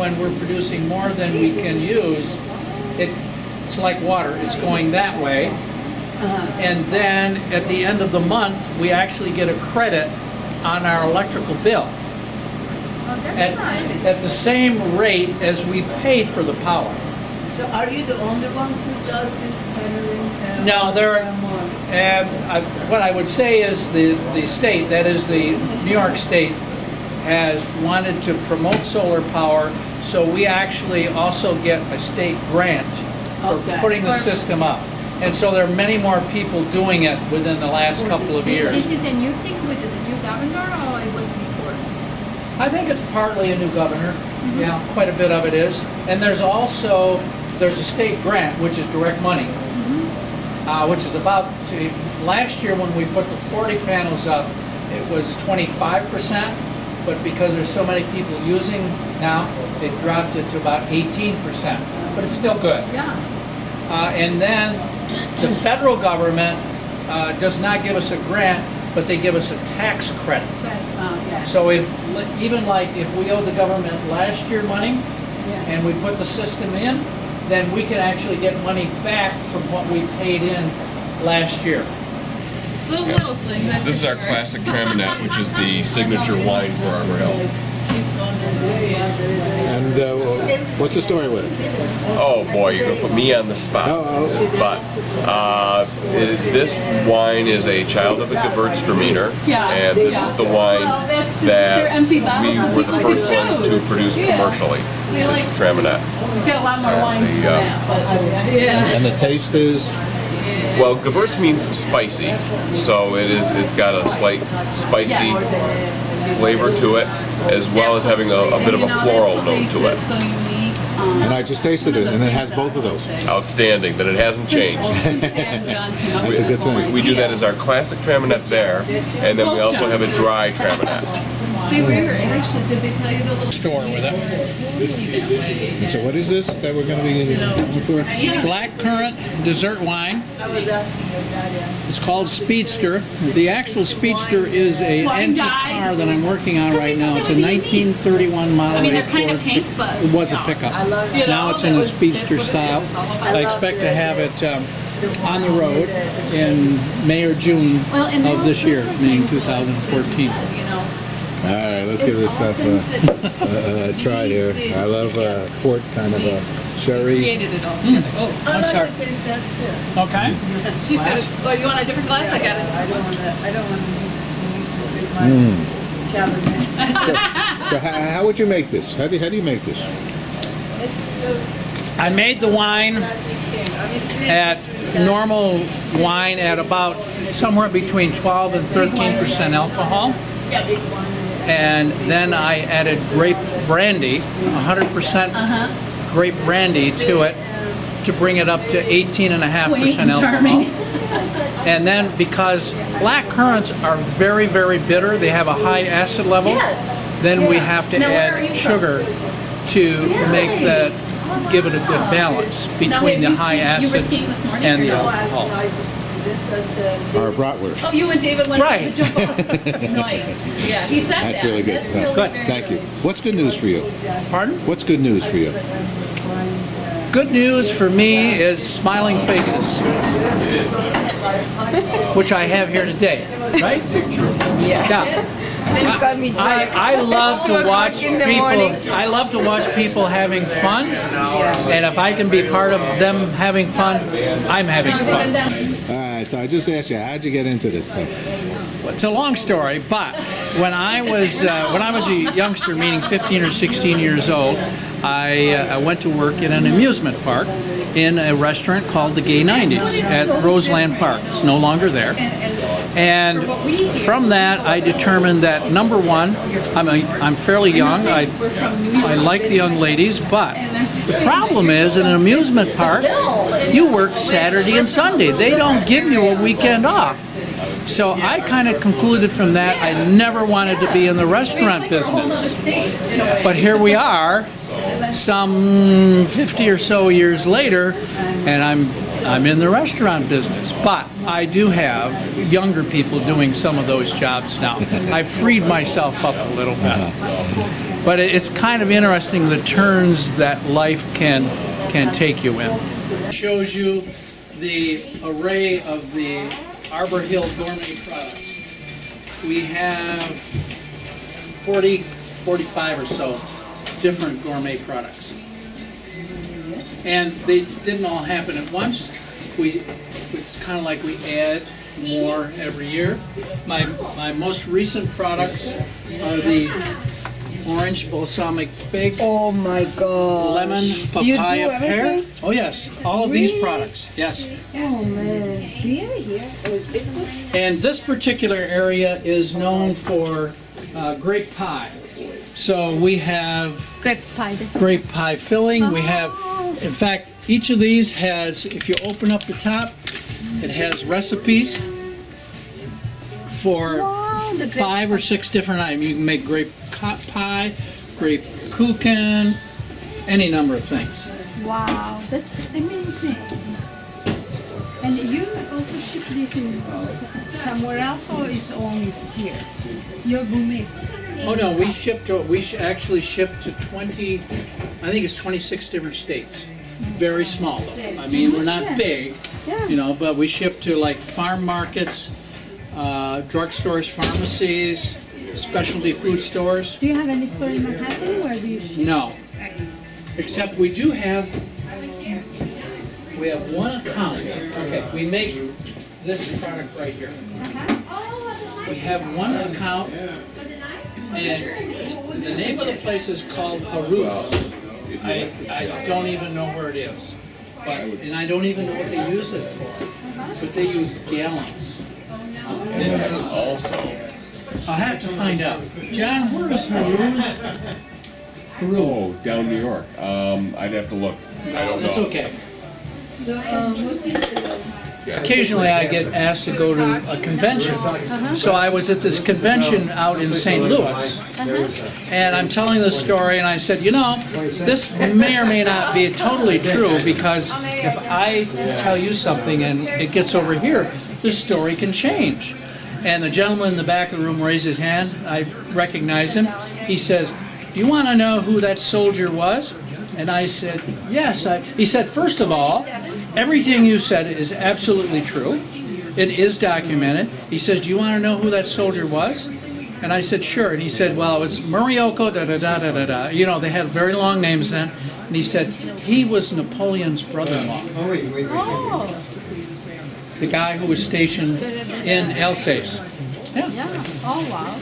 when we're producing more than we can use, it's like water. It's going that way. And then at the end of the month, we actually get a credit on our electrical bill. At the same rate as we pay for the power. So are you the only one who does this paneling? No, what I would say is the state, that is the New York State, has wanted to promote solar power, so we actually also get a state grant for putting the system up. And so there are many more people doing it within the last couple of years. This is a new thing with the new governor, or it was before? I think it's partly a new governor. Yeah, quite a bit of it is. And there's also, there's a state grant, which is direct money, which is about, last year when we put the 40 panels up, it was 25%, but because there's so many people using now, they dropped it to about 18%, but it's still good. Yeah. And then the federal government does not give us a grant, but they give us a tax credit. So if we owe the government last year money and we put the system in, then we can actually get money back from what we paid in last year. So those little things. This is our classic Traminette, which is the signature wine for Arbor Hill. And what's the story with it? Oh boy, you're gonna put me on the spot. But this wine is a child of a Gewürztraminer, and this is the wine that we were the first ones to produce commercially. Is the Traminette. We've got a lot more wine than that, but And the taste is? Well, Gewürz means spicy, so it's got a slight spicy flavor to it, as well as having a bit of a floral note to it. And I just tasted it, and it has both of those. Outstanding that it hasn't changed. That's a good thing. We do that as our classic Traminette there, and then we also have a dry Traminette. they were actually, did they tell you the little Store with it. And so what is this that we're going to be looking for? Black currant dessert wine. It's called Speedster. The actual Speedster is a antique car that I'm working on right now. It's a 1931 model. I mean, they're kind of pink, but it was a pickup. Now it's in a Speedster style. I expect to have it on the road in May or June of this year, meaning 2014. All right, let's give this stuff a try here. I love port kind of a sherry. created it all together. Oh, I'm sorry. Okay. she's got it. Oh, you want a different glass? I got it. I don't want to use my cabinet. So how would you make this? How do you make this? I made the wine at normal wine at about somewhere between 12 and 13% alcohol. And then I added grape brandy, 100% grape brandy to it to bring it up to 18.5% alcohol. And then because black currants are very, very bitter, they have a high acid level, then we have to add sugar to make that, give it a good balance between the high acid and the alcohol. Our bratwurst. Oh, you and David went Right. to the jump off. Nice. Yeah, he said That's that. really good. That's really Good. very Thank you. What's good news for you? Pardon? What's good news for you? Good news for me is smiling faces, which I have here today, right? Yeah. I love to watch people. I love to watch people having fun, and if I can be part of them having fun, I'm having fun. All right, so I just asked you, how'd you get into this stuff? It's a long story, but when I was a youngster, meaning 15 or 16 years old, I went to work in an amusement park in a restaurant called the Gay 90s at Roseland Park. It's no longer there. And from that, I determined that number one, I'm fairly young. I like the young ladies, but the problem is in an amusement park, you work Saturday and Sunday. They don't give you a weekend off. So I kind of concluded from that I never wanted to be in the restaurant business. But here we are, some 50 or so years later, and I'm in the restaurant business. But I do have younger people doing some of those jobs now. I freed myself up a little bit. But it's kind of interesting the turns that life can take you in. It shows you the array of the Arbor Hill Gourmet products. We have 45 or so different gourmet products. And they didn't all happen at once. It's kind of like we add more every year. My most recent products are the orange balsamic fig, Oh my God. lemon You papaya do pear. everything? Oh yes, all of these Really? products. Yes. Oh man. Really? Here? Oh, is this one? And this particular area is known for grape pie. So we have Grape pie. grape pie filling. We have, in fact, each of these has, if you open up the top, it has recipes for Wow, the grape 5 or 6 different items. You can make grape pie, grape kuchen, any number of things. Wow, that's amazing. And you also ship this in somewhere else, or is only here? Your gourmet. Oh no, we actually ship to 20, I think it's 26 different states. Very small though. I mean, we're not big, Yeah. you know, but we ship to like farm markets, drugstores, pharmacies, specialty food stores. Do you have any store in Manhattan? Where do you ship? No. Except we do have, we have one account. Okay, we make this product right here. We have one account, and the name of the place is called HiIl. I don't even know where it is, and I don't even know what they use it for. But they use gallons. Also, I'll have to find out. John, where is HiIl's? oh, down New York. I'd have to look. I don't know. That's okay. So, what is Occasionally I get asked to go to a convention. So I was at this convention out in St. Louis. And I'm telling this story and I said, you know, this may or may not be totally true because if I tell you something and it gets over here, this story can change. And the gentleman in the back of the room raised his hand. I recognize him. He says, do you want to know who that soldier was? And I said, yes. He said, first of all, everything you said is absolutely true. It is documented. He says, do you want to know who that soldier was? And I said, sure. And he said, well, it was Murioko, da-da-da-da-da-da. You know, they had very long names then. And he said, he was Napoleon's brother-in-law. Oh, The guy who was stationed in Alsace. Yeah. yeah. Oh, wow.